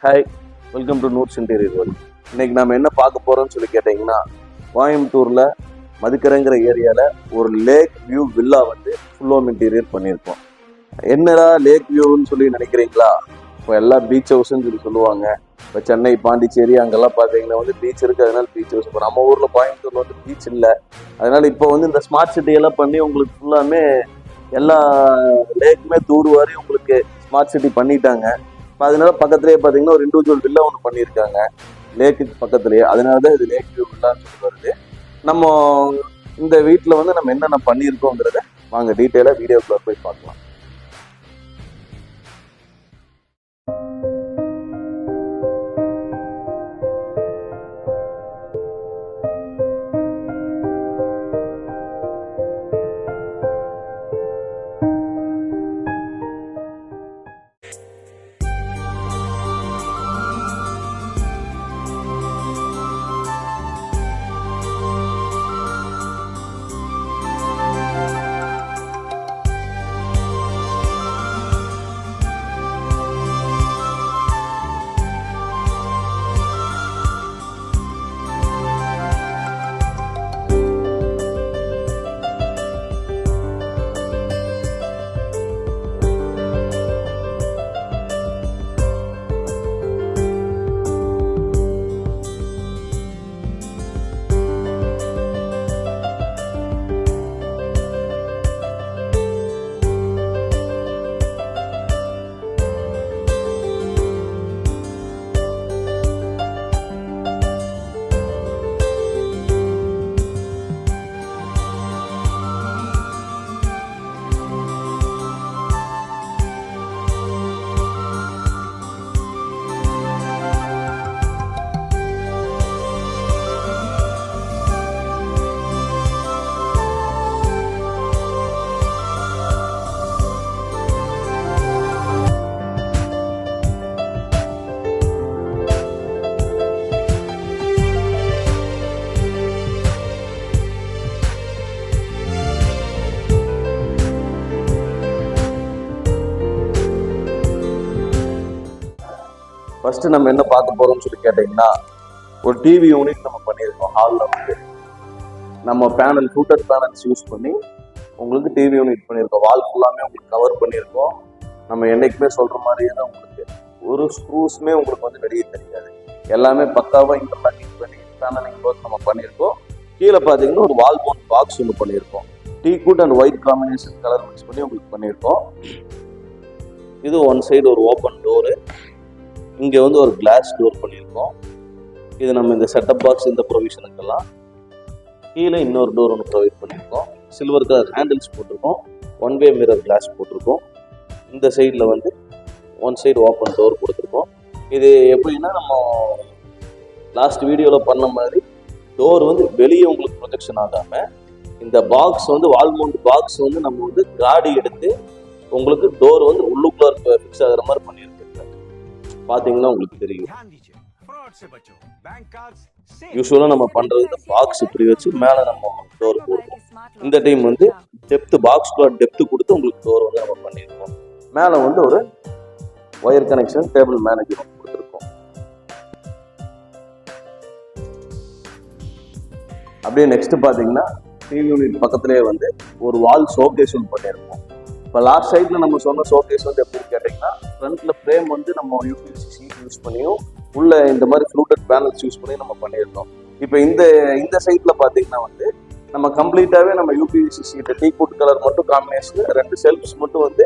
Hi, welcome to Noots interior world. இன்னைக்கு நம்ம என்ன பார்க்க போறோம்னு சொல்லி கேட்டிங்கன்னா, கோயம்புத்தூர்ல மதுக்கரைங்கிற ஏரியாவில் ஒரு லேக் வியூ வில்லா வந்து ஃபுல் ஹோம் இன்டீரியர் பண்ணியிருக்கோம். என்னடா லேக் வியூன்னு சொல்லி நினைக்கிறீங்களா? இப்போ எல்லாம் பீச் ஹவுஸ்ன்னு சொல்லி சொல்லுவாங்க. இப்போ சென்னை, பாண்டிச்சேரி அங்கெல்லாம் பார்த்தீங்கன்னா வந்து பீச் இருக்குது, அதனால பீச் ஹவுஸ். இப்போ நம்ம ஊரில் கோயம்புத்தூர்ல வந்து பீச் இல்லை. அதனால இப்போ வந்து இந்த ஸ்மார்ட் சிட்டி எல்லாம் பண்ணி உங்களுக்கு ஃபுல்லாமே எல்லா லேக்குமே தூர்வாரி உங்களுக்கு ஸ்மார்ட் சிட்டி பண்ணிட்டாங்க. அதனால பக்கத்துலேயே பார்த்தீங்கன்னா ஒரு இண்டிவிஜுவல் வில்லா ஒன்று பண்ணியிருக்காங்க லேக்குக்கு பக்கத்துலேயே. அதனால தான் இது லேக் வியூ வில்லான்னு சொல்லி வருது. நம்ம இந்த வீட்டில் வந்து நம்ம என்னென்ன பண்ணியிருக்கோங்கிறத வாங்க டீட்டெயிலாக வீடியோக்குள்ள போய் பார்க்கலாம். ஃபர்ஸ்ட் நம்ம என்ன பார்க்க போறோம்னு சொல்லி கேட்டீங்கன்னா, ஒரு டிவி யூனிட் நம்ம பண்ணியிருக்கோம். ஹாலில் வந்து நம்ம பேனல் ஃபுட்டட் பேனல்ஸ் யூஸ் பண்ணி உங்களுக்கு டிவி யூனிட் பண்ணியிருக்கோம். வால் ஃபுல்லாமே உங்களுக்கு கவர் பண்ணியிருக்கோம். நம்ம என்னைக்குமே சொல்ற மாதிரியே தான் உங்களுக்கு ஒரு ஸ்க்ரூஸ்மே உங்களுக்கு வந்து வெளியே தெரியாது. எல்லாமே பக்காவாக இன்டர்லாக்கிங் பண்ணி பேனலிங் ஒர்க் நம்ம பண்ணியிருக்கோம். கீழே பார்த்தீங்கன்னா ஒரு வால் மவுண்ட் பாக்ஸ் ஒன்று பண்ணியிருக்கோம். Tea good and white combination colour mix பண்ணி உங்களுக்கு பண்ணியிருக்கோம். இது ஒன் சைடு ஒரு ஓப்பன் டோரு, இங்கே வந்து ஒரு கிளாஸ் டோர் பண்ணியிருக்கோம். இது நம்ம இந்த செட்டப் பாக்ஸ் இந்த ப்ரொவிஷனுக்கெல்லாம். கீழே இன்னொரு டோர் ஒன்று ப்ரொவைட் பண்ணியிருக்கோம். சில்வர் கலர் ஹேண்டில்ஸ் போட்டிருக்கோம். ஒன் வே மிரர் கிளாஸ் போட்டிருக்கோம். இந்த சைடில் வந்து ஒன் சைடு ஓப்பன் டோர் கொடுத்துருக்கோம். இது எப்படின்னா நம்ம லாஸ்ட் வீடியோவில் பண்ண மாதிரி டோர் வந்து வெளியே உங்களுக்கு ப்ரொஜெக்ஷன் ஆகாமல் இந்த பாக்ஸ் வந்து வால் மவுண்ட் பாக்ஸ் வந்து நம்ம வந்து காடி எடுத்து உங்களுக்கு டோர் வந்து உள்ளுக்குள்ள ஃபிக்ஸ் ஆகிற மாதிரி பண்ணியிருக்கோம். பார்த்தீங்கன்னா உங்களுக்கு தெரியும். யூஸ்வலாக நம்ம பண்ணுறது பாக்ஸ் இப்படி வச்சு மேலே நம்ம டோர் போடுவோம். இந்த டைம் வந்து டெப்த்து பாக்ஸ்க்குள்ள டெப்த்து கொடுத்து உங்களுக்கு டோர் வந்து நம்ம பண்ணியிருக்கோம். மேலே வந்து ஒரு ஒயர் கனெக்ஷன் டேபிள் மேனேஜர் கொடுத்துருக்கோம். அப்படியே நெக்ஸ்ட் பார்த்தீங்கன்னா டிவி யூனிட் பக்கத்துலேயே வந்து ஒரு வால் ஷோகேஸ் ஒன்று பண்ணியிருக்கோம். இப்போ லாஸ்ட் சைடில் நம்ம சொன்ன ஷோகேஸ் வந்து எப்படி கேட்டிங்கன்னா, ஃப்ரண்ட்டில் ஃப்ரேம் வந்து நம்ம யூபிவிசி ஷீட் யூஸ் பண்ணியும் உள்ள இந்த மாதிரி ஃப்ளூட்டட் பேனல்ஸ் யூஸ் பண்ணி நம்ம பண்ணியிருந்தோம். இப்போ இந்த சைடில் பார்த்தீங்கன்னா வந்து நம்ம கம்ப்ளீட்டாகவே நம்ம யூபிவிசி ஷீட்டை டீ குட் கலர் மட்டும் காம்பினேஷன், 2 செல்ஃப்ஸ் மட்டும் வந்து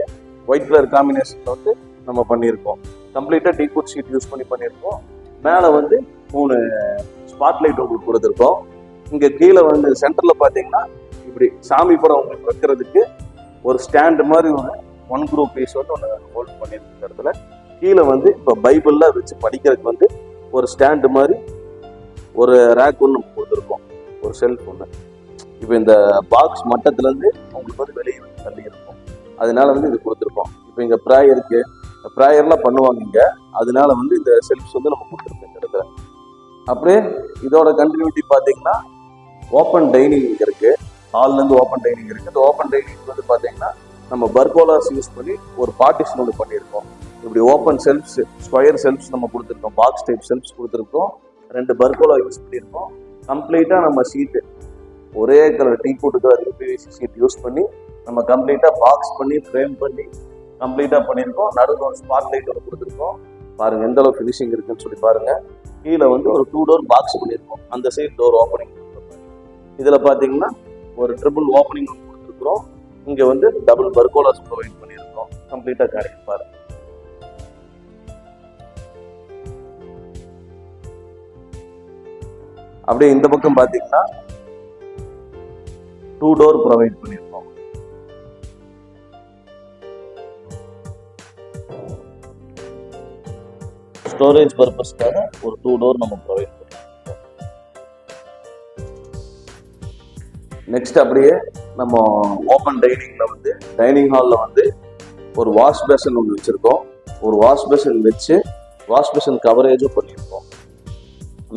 ஒயிட் கலர் காம்பினேஷனில் வந்து நம்ம பண்ணியிருக்கோம். கம்ப்ளீட்டாக டீ குட் ஷீட் யூஸ் பண்ணி பண்ணியிருக்கோம். மேலே வந்து 3 ஸ்பாட்லைட் உங்களுக்கு கொடுத்துருக்கோம். இங்கே கீழே வந்து சென்டரில் பார்த்தீங்கன்னா இப்படி சாமி படம் உங்களுக்கு வைக்கிறதுக்கு ஒரு ஸ்டாண்டு மாதிரி ஒன் குரூப் பீஸ் வந்து ஒன்று ஹோல்ட் பண்ணியிருக்க இடத்துல கீழே வந்து இப்போ பைபிளில் வச்சு படிக்கிறதுக்கு வந்து ஒரு ஸ்டாண்டு மாதிரி ஒரு ரேக் ஒன்று நம்ம கொடுத்துருக்கோம், ஒரு செல்ஃப் ஒன்று. இப்போ இந்த பாக்ஸ் மட்டத்துலேருந்து உங்களுக்கு வந்து வெளியே வந்து தள்ளி இருக்கும், அதனால வந்து இது கொடுத்துருக்கோம். இப்போ இங்கே ப்ராயர்லாம் பண்ணுவாங்க இங்கே, அதனால வந்து இந்த செல்ஃப்ஸ் வந்து நம்ம கொடுத்துருக்கோம் இந்த இடத்துல. அப்படியே இதோட கண்டினியூட்டி பார்த்தீங்கன்னா ஓப்பன் டைனிங் இங்கே இருக்குது. ஹால்லேருந்து ஓப்பன் டைனிங் இருக்குது. இந்த ஓப்பன் டைனிங் வந்து பார்த்தீங்கன்னா நம்ம பர்கோலாஸ் யூஸ் பண்ணி ஒரு பார்ட்டிஷன் ஒன்று பண்ணியிருக்கோம். இப்படி ஓப்பன் செல்ஃப்ஸ், ஸ்கொயர் செல்ஃப்ஸ் நம்ம கொடுத்துருக்கோம், பாக்ஸ் டைப் செல்ஃப்ஸ் கொடுத்துருக்கோம், 2 பர்கோலா யூஸ் பண்ணியிருக்கோம். கம்ப்ளீட்டாக நம்ம ஷீட்டு ஒரே கலர் டீ போட்டுக்கு யூபிவிசி ஷீட் யூஸ் பண்ணி நம்ம கம்ப்ளீட்டாக பாக்ஸ் பண்ணி ஃப்ரேம் பண்ணி கம்ப்ளீட்டாக பண்ணியிருக்கோம். நடுவில் ஒரு ஸ்பாட் லைட் ஒன்று கொடுத்துருக்கோம். பாருங்க எந்த அளவு ஃபினிஷிங் இருக்குன்னு சொல்லி பாருங்க. கீழே வந்து ஒரு 2 டோர் பாக்ஸ் பண்ணியிருக்கோம், அந்த சைடு டோர் ஓப்பனிங் கொடுத்துருக்கோம். இதில் பார்த்தீங்கன்னா ஒரு ட்ரிபிள் ஓப்பனிங் ஒன்று கொடுத்துருக்குறோம். இங்கே வந்து டபுள் பர்கோலாஸ் ப்ரொவைட் பண்ணியிருக்கோம். கம்ப்ளீட்டாக கிடைக்கும் பாருங்க. அப்படியே இந்த பக்கம் பார்த்தீங்கன்னா 2 டோர் ப்ரொவைட் பண்ணியிருக்கோம். ஸ்டோரேஜ் பர்பஸ்க்காக ஒரு 2 டோர் நம்ம ப்ரொவைட் பண்ணிருக்கோம். நெக்ஸ்ட் அப்படியே நம்ம ஓப்பன் டைனிங்ல வந்து டைனிங் ஹாலில் வந்து ஒரு வாஷ் பேஷன் ஒன்று வச்சிருக்கோம். ஒரு வாஷ் பேஷன் வச்சு வாஷ் பேஷன் கவரேஜும் பண்ணியிருக்கோம்.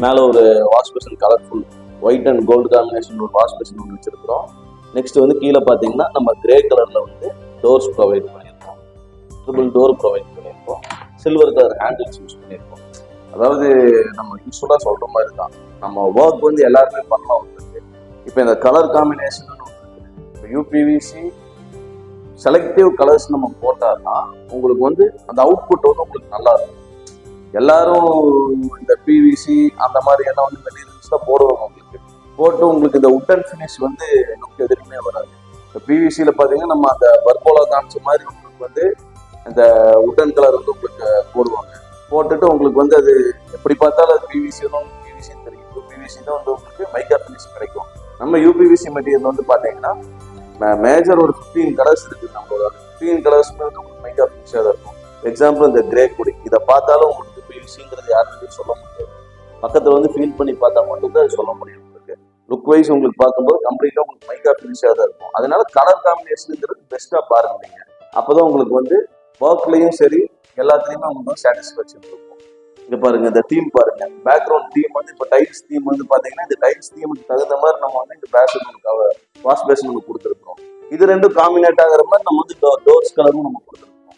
மேலே ஒரு wash basin colourful white and gold combination ஒரு வாஷ் பேஷன் ஒன்று வச்சிருக்கிறோம். நெக்ஸ்ட் வந்து கீழே பார்த்தீங்கன்னா நம்ம கிரே கலர்ல வந்து டோர்ஸ் ப்ரொவைட் பண்ணியிருக்கோம், ட்ரிபிள் டோர் ப்ரொவைட் பண்ணியிருக்கோம், சில்வர் கலர் ஹேண்டில்ஸ் யூஸ் பண்ணியிருக்கோம். அதாவது நம்ம யூஸ்ஃபுல்லாக சொல்ற மாதிரி தான், நம்ம ஒர்க் வந்து எல்லாருமே பண்ணலாம் வந்துருக்கு. இப்போ இந்த கலர் காம்பினேஷன் இப்போ யூபிவிசி செலக்டிவ் கலர்ஸ் நம்ம போட்டால்னா உங்களுக்கு வந்து அந்த அவுட்புட் வந்து உங்களுக்கு நல்லா இருக்கும். எல்லாரும் இந்த பிவிசி அந்த மாதிரி எல்லாம் வந்து மெட்டீரியல்ஸ் தான் போடுவாங்க. உங்களுக்கு போட்டு உங்களுக்கு இந்த உட் அண்ட் ஃபினிஷ் வந்து நமக்கு எதுவுமே வராது. இப்போ பிவிசியில் பார்த்தீங்கன்னா நம்ம அந்த பர்கோலா காமிச்ச மாதிரி உங்களுக்கு வந்து அந்த உட்டன் கலர் வந்து உங்களுக்கு போடுவாங்க. போட்டுட்டு உங்களுக்கு வந்து அது எப்படி பார்த்தாலும் அது பிவிசி தான், பிவிசின்னு தெரியும். பிவிசி தான் வந்து உங்களுக்கு மைக்கா ஃபினிஷ் கிடைக்கும். நம்ம யூபிவிசி மெட்டீரியல் வந்து பார்த்தீங்கன்னா மேஜர் ஒரு 15 கலர்ஸ் இருக்குது. நம்மளோட 15 கலர்ஸ்மே வந்து உங்களுக்கு மைக்கா ஃபினிஷாக தான் இருக்கும். எக்ஸாம்பிள் இந்த கிரே கொடி, இதை பார்த்தாலும் உங்களுக்கு பிவிசிங்கிறது யாருக்கும் சொல்ல முடியாது. பக்கத்தில் வந்து ஃபீல் பண்ணி பார்த்தா மட்டும்தான் அது சொல்ல முடியும். உங்களுக்கு லுக் வைஸ் உங்களுக்கு பார்க்கும்போது கம்ப்ளீட்டாக உங்களுக்கு மைக்கா ஃபினிஷாக தான் இருக்கும். அதனால கலர் காம்பினேஷனுங்கிறது பெஸ்ட்டாக பாருங்க நீங்கள். அப்போதான் உங்களுக்கு வந்து ஒர்க்லையும் சரி எல்லாத்துலேயுமே உங்களுக்கு சாட்டிஸ்ஃபேக்ஷன் இருக்கும். இங்கே பாருங்க இந்த தீம் பாருங்க, பேக்ரவுண்ட் தீம் வந்து இப்போ டைல்ஸ் தீம் வந்து பார்த்தீங்கன்னா இந்த டைல்ஸ் தீமுக்கு தகுந்த மாதிரி நம்ம வந்து இந்த பேஷன் வாஷ் பேஷன் ஒன்று கொடுத்துருக்கோம். இது ரெண்டும் காம்பினேட் ஆகிற மாதிரி நம்ம வந்து டோர்ஸ் கலரும் நம்ம கொடுத்துருக்கோம்.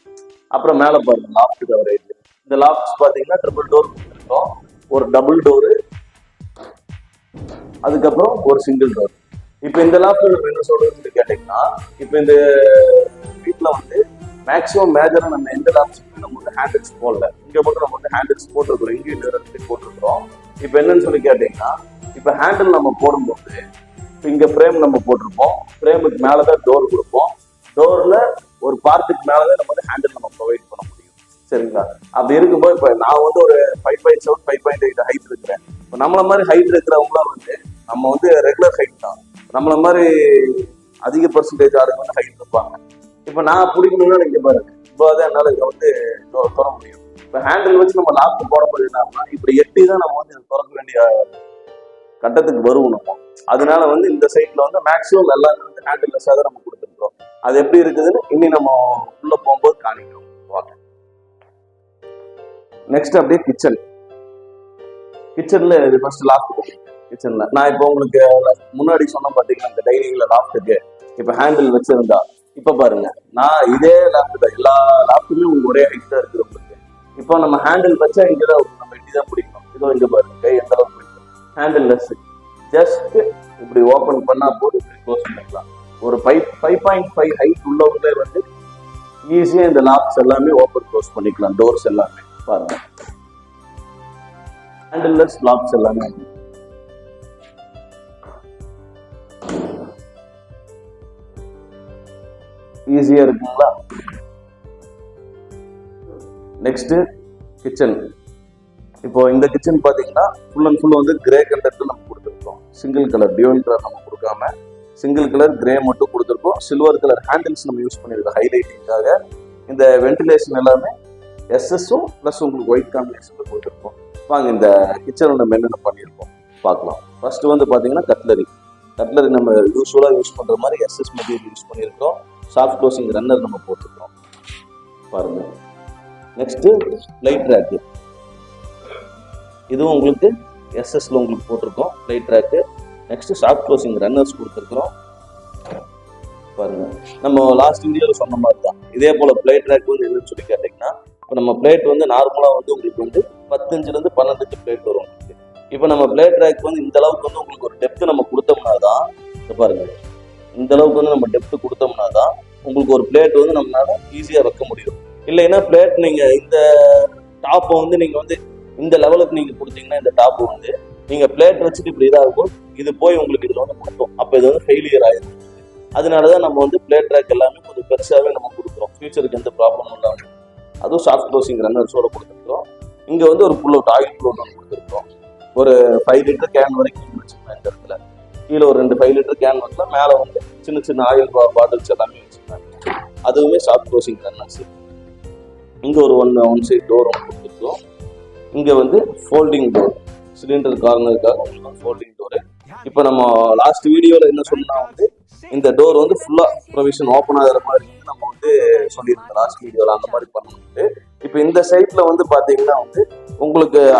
அப்புறம் மேலே பாருங்க லாஃப்ட் கவரேஜ். இந்த லாஃப்ட்ஸ் பார்த்தீங்கன்னா ட்ரிபிள் டோர் கொடுத்துருக்கோம், ஒரு டபுள் டோரு, அதுக்கப்புறம் ஒரு சிங்கிள் டோர். இப்போ இந்த லாஃப்ட் நம்ம என்ன சொல்றதுன்னு கேட்டீங்கன்னா, இப்போ இந்த வீட்டில் வந்து மேக்ஸிமம் மேஜரா நம்ம எந்த லாப்ஸுக்கு நம்ம வந்து ஹேண்டில்ஸ் போடல, இங்க மட்டும் நம்ம வந்து ஹேண்டில்ஸ் போட்டிருக்கிறோம், இங்கேயும் இடத்துல போட்டிருக்கிறோம். இப்போ என்னன்னு சொல்லி கேட்டீங்கன்னா, இப்போ ஹேண்டில் நம்ம போடும்போது இங்க ஃப்ரேம் நம்ம போட்டிருப்போம், ஃப்ரேமுக்கு மேலதான் டோர் கொடுப்போம், டோர்ல ஒரு பார்ட்டுக்கு மேலதான் நம்ம வந்து ஹேண்டில் நம்ம ப்ரொவைட் பண்ண முடியும். சரிங்களா? அப்படி இருக்கும்போது இப்போ நான் வந்து ஒரு 5.7 5.8 ஹைட் இருக்கிறேன். இப்போ நம்மள மாதிரி ஹைட் இருக்கிறவங்களாம் வந்து நம்ம வந்து ரெகுலர் ஹைட் தான், நம்மள மாதிரி அதிக பர்சன்டேஜ் ஆளுங்க வந்து ஹைட் இருப்பாங்க. இப்போ நான் பிடிக்கணும்னா இங்க பாருங்க, இப்போ தான் என்னால் இதை வந்து தொட முடியும். இப்போ ஹேண்டில் வச்சு நம்ம லாக் போட முடியும்னா இப்படி எட்டி தான் நம்ம வந்து திறக்க வேண்டிய கட்டத்துக்கு வருவோம் நம்ம. அதனால வந்து இந்த சைட்ல வந்து மேக்ஸிமம் எல்லாமே வந்து ஹேண்டில் லெஸ்ஸாக தான் நம்ம கொடுத்துருக்கோம். அது எப்படி இருக்குதுன்னு இனி நம்ம உள்ள போகும்போது காணிக்கிறோம். வாங்க நெக்ஸ்ட் அப்படியே கிச்சன். கிச்சன்ல இது ஃபர்ஸ்ட் லாஃப்ட். கிச்சன்ல நான் இப்போ உங்களுக்கு முன்னாடி சொன்ன பார்த்தீங்கன்னா இந்த டைனிங்ல லாஃப்ட்டுக்கு இப்போ ஹேண்டில் வச்சிருந்தா, இப்ப பாருங்க நான் இதே லாப்டாப் தான், எல்லா லாப்டாப்லயும் உங்களுக்கு ஒரே ஹைட் தான் இருக்கு உங்களுக்கு. இப்போ நம்ம ஹேண்டில் வச்சா இங்கதான் நம்ம வெட்டி தான் பிடிக்கணும். இதோ இங்க பாருங்க கை எந்த அளவுக்கு பிடிக்கும். ஹேண்டில் லெஸ், ஜஸ்ட் இப்படி ஓபன் பண்ணா போது இப்படி க்ளோஸ் பண்ணிக்கலாம். ஒரு 5.5 ஹைட் உள்ளவங்களே வந்து ஈஸியா இந்த லாப்ஸ் எல்லாமே ஓபன் க்ளோஸ் பண்ணிக்கலாம். டோர்ஸ் எல்லாமே பாருங்க, ஹேண்டில் லெஸ் லாப்ஸ் எல்லாமே ஈஸியா இருக்குங்களா? Next kitchen. இப்போ இந்த கிச்சன் பாத்தீங்கன்னா ஃபுல் அண்ட் ஃபுல் வந்து கிரே கலர்ல நம்ம கொடுத்துருக்கோம். சிங்கிள் கலர் டியூன் கலர் நம்ம கொடுக்காம சிங்கிள் கலர் கிரே மட்டும் கொடுத்துருக்கோம். சில்வர் கலர் ஹேண்டில்ஸ் நம்ம யூஸ் பண்ணிருக்கோம் ஹைலைட்டிங்காக. இந்த வென்டிலேஷன் எல்லாமே எஸ்எஸும் பிளஸ் உங்களுக்கு ஒயிட் காம்பினேஷன்ல கொடுத்துருக்கோம். வாங்க இந்த கிச்சன் நம்ம என்னென்ன பண்ணியிருக்கோம் பார்க்கலாம். ஃபர்ஸ்ட் வந்து பாத்தீங்கன்னா கட்லரி நம்ம யூஸ்வலா யூஸ் பண்ற மாதிரி எஸ்எஸ் மெட்டீரியல் யூஸ் பண்ணியிருக்கோம். சாஃப்ட் க்ளோசிங் ரன்னர் நம்ம போட்டுருக்கோம் பாருங்க. நெக்ஸ்ட் லைட் ரேக்கு, இதுவும் உங்களுக்கு எஸ்எஸ்ல உங்களுக்கு போட்டிருக்கோம் light rack. Next soft closing runners கொடுத்துருக்குறோம் பாருங்க. நம்ம லாஸ்ட் வீடியோல சொன்ன மாதிரி தான் இதே போல பிளேட் ரேக் வந்து என்னன்னு சொல்லி கேட்டீங்கன்னா இப்போ நம்ம பிளேட் வந்து நார்மலாக வந்து உங்களுக்கு வந்து 10 இன்ச்சிலேருந்து 12 இன்ச்சு பிளேட் வரும் உங்களுக்கு. இப்போ நம்ம பிளேட் ரேக் வந்து இந்த அளவுக்கு வந்து உங்களுக்கு ஒரு டெப்த்து நம்ம கொடுத்தோம்னா தான், பாருங்க, இந்த அளவுக்கு வந்து நம்ம டெப்த்து கொடுத்தோம்னா தான் உங்களுக்கு ஒரு பிளேட் வந்து நம்மளால ஈஸியாக வைக்க முடியும். இல்லைன்னா பிளேட் நீங்கள் இந்த டாப்பை வந்து நீங்கள் வந்து இந்த லெவலுக்கு நீங்கள் கொடுத்தீங்கன்னா இந்த டாப்பு வந்து நீங்கள் பிளேட் வச்சுட்டு இப்படி இதாகும், இது போய் உங்களுக்கு இதில் வந்து கொடுத்தோம், அப்போ இது வந்து ஃபெயிலியர் ஆயிடும். அதனால தான் நம்ம வந்து பிளேட் ரேக் எல்லாமே கொஞ்சம் பெருசாகவே நம்ம கொடுக்குறோம், ஃபியூச்சருக்கு எந்த ப்ராப்ளமும் இல்லாமல். அதுவும் சாஃப்ட் க்ளோசிங் ரன்னர்ஸோட கொடுத்துருக்கோம். இங்கே வந்து ஒரு pull out oil pull out ஒன்று கொடுத்துருக்கோம். ஒரு 5 லிட்டர் கேன் வரைக்கும் வச்சுக்கலாம். இந்த இடத்துல கீழே ஒரு 2 5 லிட்டர் கேன் வைக்கலாம், மேலே வந்து சின்ன சின்ன ஆயில் பாட்டில்ஸ் எல்லாமே வச்சுக்கலாம். அதுவுமே சாஃப்ட் க்ளோசிங் ரன்னர்ஸ். இங்கே ஒரு ஒன் சைட் டோர் ஒன்று கொடுத்துருக்கோம். இங்கே வந்து ஃபோல்டிங் டோர், சிலிண்டர் கார்னருக்காக உங்களுக்கு ஃபோல்டிங் டோரு. இப்போ நம்ம லாஸ்ட் வீடியோவில் என்ன சொன்னா வந்து இந்த டோர் வந்து ஃபுல்லாக ப்ரொவிஷன் ஓப்பன் ஆகிற மாதிரி நம்ம வந்து சொல்லியிருக்கோம் லாஸ்ட் வீடியோவில், அந்த மாதிரி பண்ணணும்ட்டு. இப்போ இந்த சைட்டில் வந்து பார்த்தீங்கன்னா வந்து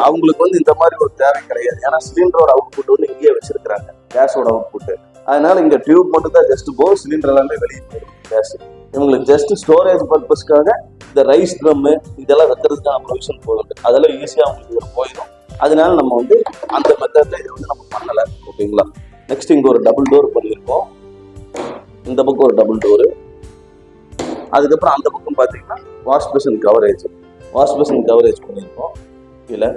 அவங்களுக்கு வந்து இந்த மாதிரி ஒரு தேவை கிடையாது. ஏன்னா சிலிண்டரோட அவுட்புட் வந்து இங்கேயே வச்சிருக்கிறாங்க, கேஸோட அவுட்புட்டு. அதனால இங்கே டியூப் மட்டும் தான் ஜஸ்ட் போகும், சிலிண்டர் எல்லாமே வெளியே போயிடும் கேஸ். இவங்களுக்கு ஜஸ்ட் ஸ்டோரேஜ் பர்பஸ்க்காக இந்த ரைஸ் ட்ரம்மு இதெல்லாம் வைக்கிறதுக்கான ப்ரொவிஷன் போகுது, அதெல்லாம் ஈஸியாக அவங்களுக்கு இதில் போயிடும். அதனால நம்ம வந்து அந்த மெத்தட்ல இதை வந்து நம்ம பண்ணலை. ஓகேங்களா. நெக்ஸ்ட் இங்கே ஒரு டபுள் டோர் பண்ணியிருக்கோம். இந்த பக்கம் ஒரு டபுள் டோரு. அதுக்கப்புறம் அந்த பக்கம் பார்த்தீங்கன்னா வாஷ் பேசின் கவரேஜ் பண்ணியிருக்கோம். கீழே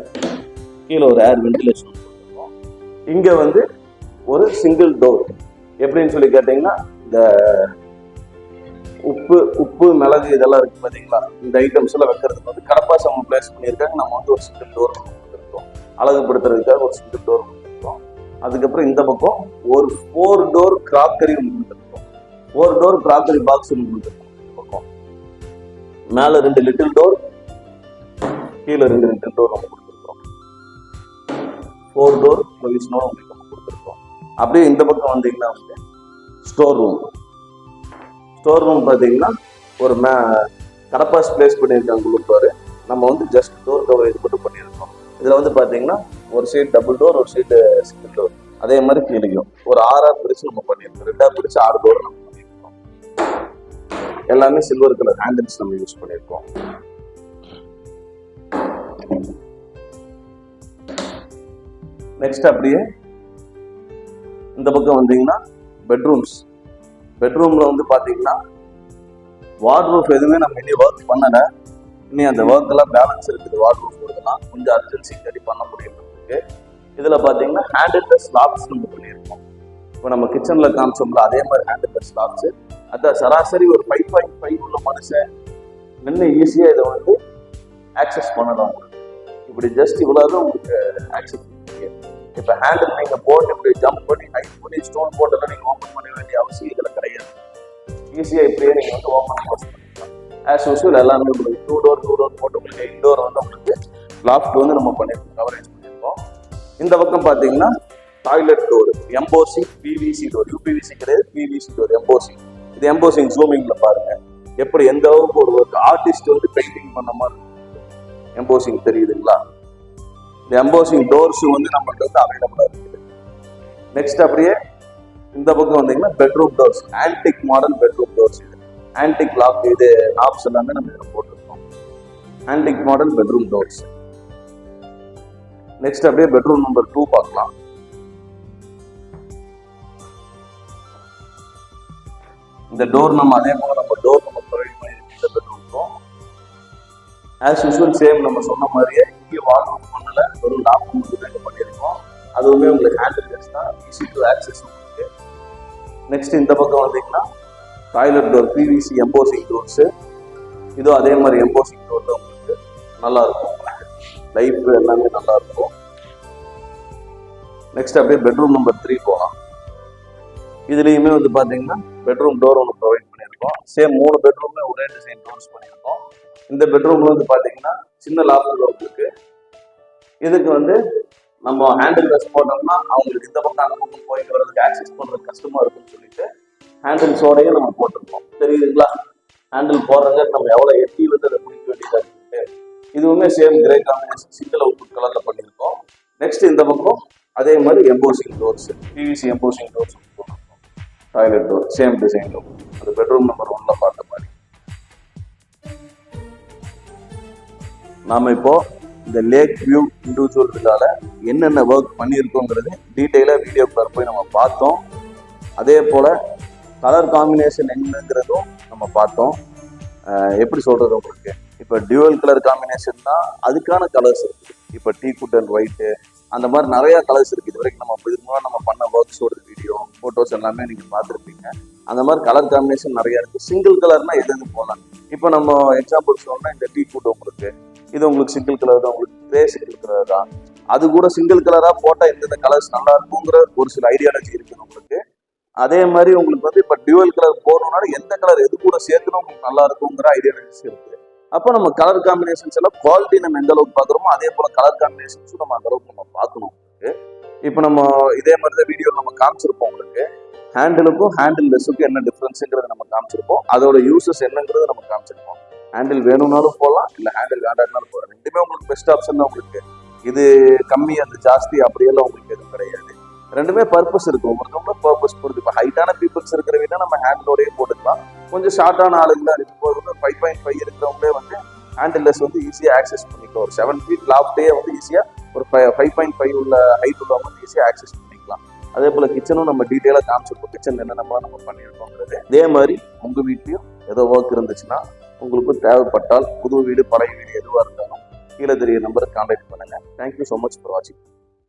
ஒரு ஏர் வென்டிலேஷன் பண்ணியிருக்கோம். இங்கே வந்து ஒரு சிங்கிள் டோர். எப்படின்னு சொல்லி கேட்டிங்கன்னா இந்த உப்பு மிளகு இதெல்லாம் இருக்கு பார்த்தீங்களா, இந்த ஐட்டம்ஸ் எல்லாம் வைக்கிறதுக்கு வந்து கடப்பாஸ் அவங்க பிளேஸ் பண்ணியிருக்காங்க. நம்ம வந்து ஒரு சிங்கிள் டோர் கொடுத்துருக்கோம், அழகுபடுத்துறதுக்காக ஒரு சிங்கிள் டோர் கொடுத்துருக்கோம். அதுக்கப்புறம் இந்த பக்கம் ஒரு 4 டோர் கிராக்கரி ஒன்று கொடுத்துருக்கோம், 4 டோர் கிராக்கரி பாக்ஸ் ஒன்று கொடுத்துருக்கோம். இந்த பக்கம் மேலே 2 லிட்டில் டோர், கீழே 2 லிட்டில் டோர் நம்ம கொடுத்துருக்கோம். 4 டோர் ப்ரொவிஷனோட உங்களுக்கு நம்ம கொடுத்துருக்கோம். அப்படியே இந்த பக்கம் வந்தீங்கன்னா வந்து ஸ்டோர் ரூம் பார்த்தீங்கன்னா ஒரு கடப்பாஸ் பிளேஸ் பண்ணியிருக்காங்க உள்ளுக்குவாரு. நம்ம வந்து ஜஸ்ட் டோர் கவரேஜ் மட்டும் பண்ணியிருக்கோம். இதில் வந்து பார்த்தீங்கன்னா ஒரு சைடு டபுள் டோர், ஒரு சைடு சிங்கிள் டோர். அதே மாதிரி கீழேயும் ஒரு 6 பிரிச்சு நம்ம பண்ணியிருக்கோம், 2 பிரிச்சு 6 டோர் நம்ம பண்ணியிருக்கோம். எல்லாமே சில்வர் கலர் ஹேண்டில்ஸ் நம்ம யூஸ் பண்ணியிருக்கோம். நெக்ஸ்ட் அப்படியே இந்த பக்கம் வந்தீங்கன்னா பெட்ரூம்ல வந்து பாத்தீங்கன்னா வார்ட்ரூஃப் எதுவுமே நம்ம இனி ஒர்க் பண்ணல. இனி அந்த ஒர்க் எல்லாம் பேலன்ஸ் இருக்குது. வார்ட்ரூஃப் இதெல்லாம் கொஞ்சம் அர்ஜென்சி ரெடி பண்ண முடியும் நமக்கு. இதுல பாத்தீங்கன்னா ஹேண்டில் ஸ்லாப்ஸ் நம்ம பண்ணியிருக்கோம். இப்போ நம்ம கிச்சன்ல காமிச்சோம்ல அதே மாதிரி ஹேண்டில் ஸ்லாப்ஸ். அதான் சராசரி ஒரு 5.5 உள்ள மனுஷன் நின்று ஈஸியா இதை வந்து ஆக்சஸ் பண்ணலாம். இப்படி ஜஸ்ட் இவ்வளவு உங்களுக்கு ஆக்சஸ் பண்ணுவீங்க. இப்போ ஹேண்டில் நீங்க போட்டு இப்படி ஜம்ப் பண்ணி ஹைட் பண்ணி ஸ்டோன் போட்டெல்லாம் நீங்க ஓப்பன் பண்ண வேண்டிய அவசியம் இதுல கிடையாது. ஈஸியா இப்படியே நீங்க வந்து ஓப்பன் பண்ணிக்கலாம். ஆஸ் யூஸ்வல் எல்லாமே உங்களுக்கு 2 டோர் போட்டு உங்களுக்கு இன்டோர் வந்து உங்களுக்கு லாஃப்ட் வந்து நம்ம பண்ணிருக்கோம், கவரேஜ் பண்ணியிருக்கோம். இந்த பக்கம் பாத்தீங்கன்னா toilet door, embossing PVC door, UPVC கிடையாது, பிவிசி டோர் எம்போசிங். இது எம்போசிங் ஜூமிங்ல பாருங்க எப்படி எந்த அளவுக்கு ஒரு ஆர்டிஸ்ட் வந்து பெயிண்டிங் பண்ண மாதிரி எம்போசிங் தெரியுதுங்களா. இந்த எம்போசிங் டோர்ஸ் வந்து நம்மளுக்கு வந்து அவைலபிளா இருக்குது. நெக்ஸ்ட் அப்படியே இந்த பக்கம் வந்தீங்கன்னா bedroom doors, antique model bedroom doors. இது ஆன்டிக் லாக், இது நாப்ஸ் எல்லாமே நம்ம இதில் போட்டிருக்கோம். Antique model bedroom doors. Next அப்படியே பெட்ரூம் நம்பர் 2 பார்க்கலாம். இந்த டோர் நம்ம அதே போல நம்ம டோர் நம்ம ப்ரொவைட் பண்ணியிருக்கோம். இந்த பெட்ரூம்க்கும் ஆஸ் யூஸ்வல் சேம் நம்ம சொன்ன மாதிரியே இங்கே வால்ரூம் பண்ணல, ஒரு லாக் மட்டும் பண்ணியிருக்கோம். அதுவுமே உங்களுக்கு ஹேண்டில் தான், ஈஸி டு ஆக்சஸ் உங்களுக்கு. நெக்ஸ்ட் இந்த பக்கம் வந்தீங்கன்னா toilet door, PVC embossing doors. இதுவும் அதே மாதிரி எம்போசிங் டோர் தான் உங்களுக்கு நல்லா இருக்கும், லைஃப் எல்லாமே நல்லா இருக்கும். நெக்ஸ்ட் அப்படியே பெட்ரூம் நம்பர் 3 போகலாம். இதுலேயுமே வந்து பார்த்தீங்கன்னா பெட்ரூம் டோர் ஒன்று ப்ரொவைட் பண்ணியிருக்கோம். சேம் 3 பெட்ரூம்ல ஒரே டிசைன் டோர்ஸ் பண்ணியிருக்கோம். இந்த பெட்ரூம்ல வந்து பார்த்தீங்கன்னா சின்ன லாஃப்ட் டோர் இருக்கு. இதுக்கு வந்து நம்ம ஹேண்டில் ரெஸ்ட் போட்டோம்னா அவங்களுக்கு இந்த பக்கம் அந்த பக்கம் போயிட்டு வரதுக்கு ஆக்சஸ் பண்ணுறது கஷ்டமா இருக்குன்னு சொல்லிட்டு ஹேண்டில்ஸோடையும் நம்ம போட்டிருக்கோம். தெரியுதுங்களா, ஹேண்டில் போடுறதுக்கு நம்ம எவ்வளோ எட்டி வந்து அதை பிடிக்க வேண்டியதாக இருக்கு. இதுவுமே same grey combination single output கலர்ல பண்ணியிருக்கோம். நெக்ஸ்ட் இந்த பக்கம் அதே மாதிரி embossing doors, PVC embossing doors போட்டிருக்கோம். Toilet door same design door, அது பெட்ரூம் நம்பர் 1ல பார்த்த மாதிரி. நாம இப்போ இந்த லேக் வியூ இண்டிவிஜுவல் வில்லால என்னென்ன ஒர்க் பண்ணியிருக்கோங்கிறது டீட்டெயிலாக வீடியோக்குள்ள போய் நம்ம பார்த்தோம். அதே போல் கலர் காம்பினேஷன் என்னங்கிறதும் நம்ம பார்த்தோம். எப்படி சொல்கிறது உங்களுக்கு, இப்போ டியூவல் கலர் காம்பினேஷன் தான் அதுக்கான கலர்ஸ் இருக்குது. இப்போ டீ குட் அண்ட் ஒயிட்டு அந்த மாதிரி நிறையா கலர்ஸ் இருக்குது. இது வரைக்கும் நம்ம பண்ண ஒர்க்ஸோட வீடியோ ஃபோட்டோஸ் எல்லாமே நீங்கள் பார்த்துருப்பீங்க. அந்த மாதிரி கலர் காம்பினேஷன் நிறையா இருக்குது. சிங்கிள் கலர்னால் எது போகலாம். இப்போ நம்ம எக்ஸாம்பிள் சொன்னோம்னா இந்த டீ குட் உங்களுக்கு இது உங்களுக்கு சிங்கிள் கலர் தான், உங்களுக்கு கிரே சிங்கிள் கலர் தான். அது கூட சிங்கிள் கலராக போட்டால் எந்தெந்த கலர்ஸ் நல்லா இருக்குங்கிற ஒரு சில ஐடியாலஜி இருக்குது உங்களுக்கு. அதே மாதிரி உங்களுக்கு வந்து இப்போ டியூவல் கலர் போடணும்னாலும் எந்த கலர் எது கூட சேர்த்துனா உங்களுக்கு நல்லா இருக்குங்கிற ஐடியாலஜிஸ் இருக்குது. அப்போ நம்ம கலர் காம்பினேஷன்ஸ் எல்லாம் குவாலிட்டி நம்ம எந்த அளவுக்கு பார்க்குறோமோ அதே போல் கலர் காம்பினேஷன்ஸும் நம்ம அந்த அளவுக்கு நம்ம பார்க்கணும் உங்களுக்கு. இப்போ நம்ம இதே மாதிரி தான் வீடியோவில் நம்ம காமிச்சிருப்போம் உங்களுக்கு. ஹேண்டிலுக்கும் ஹேண்டில் லெஸ்ஸுக்கும் என்ன டிஃப்ரென்ஸுங்கிறத நம்ம காமிச்சிருப்போம். அதோட யூசஸ் என்னங்கிறத நம்ம காமிச்சிருப்போம். ஹேண்டில் வேணும்னாலும் போகலாம், இல்லை ஹேண்டில் வேண்டாம்னாலும் போகலாம். ரெண்டுமே உங்களுக்கு பெஸ்ட் ஆப்ஷன் தான் உங்களுக்கு. இது கம்மி அது ஜாஸ்தி அப்படியெல்லாம் உங்களுக்கு எதுவும் கிடையாது. ரெண்டுமே பர்பஸ் இருக்கும், ஒவ்வொருத்தவங்களும் பர்பஸ் பொறுத்து. இப்போ ஹைட்டான பீப்புள்ஸ் இருக்கிற வீட்டை நம்ம ஹேண்டிலோடய போட்டுக்கலாம். கொஞ்சம் ஷார்ட்டான ஆளுங்களாக இருக்கும்போது வந்து 5.5 இருக்கிறவங்களே வந்து ஹேண்டில்லெஸ் வந்து ஈஸியாக ஆக்சஸ் பண்ணிக்கலாம். ஒரு 7 feet லாஃப்டே வந்து ஈஸியாக ஒரு 5.5 உள்ள ஹைட் உள்ளவங்க வந்து ஈஸியாக ஆக்சஸ் பண்ணிக்கலாம். அதே போல் கிச்சனும் நம்ம டீட்டெயிலாக காமிச்சிருப்போம், கிச்சன் என்னென்ன நம்ம பண்ணியிருக்கோங்கிறது. இதே மாதிரி உங்கள் வீட்லையும் ஏதோ ஒர்க் இருந்துச்சுன்னா உங்களுக்கு தேவைப்பட்டால் புது வீடு பழைய வீடு எதுவாக இருந்தாலும் கீழே தெரிய நம்பருக்கு கான்டாக்ட் பண்ணுங்கள். தேங்க்யூ ஸோ மச் ஃபார் வாட்சிங்.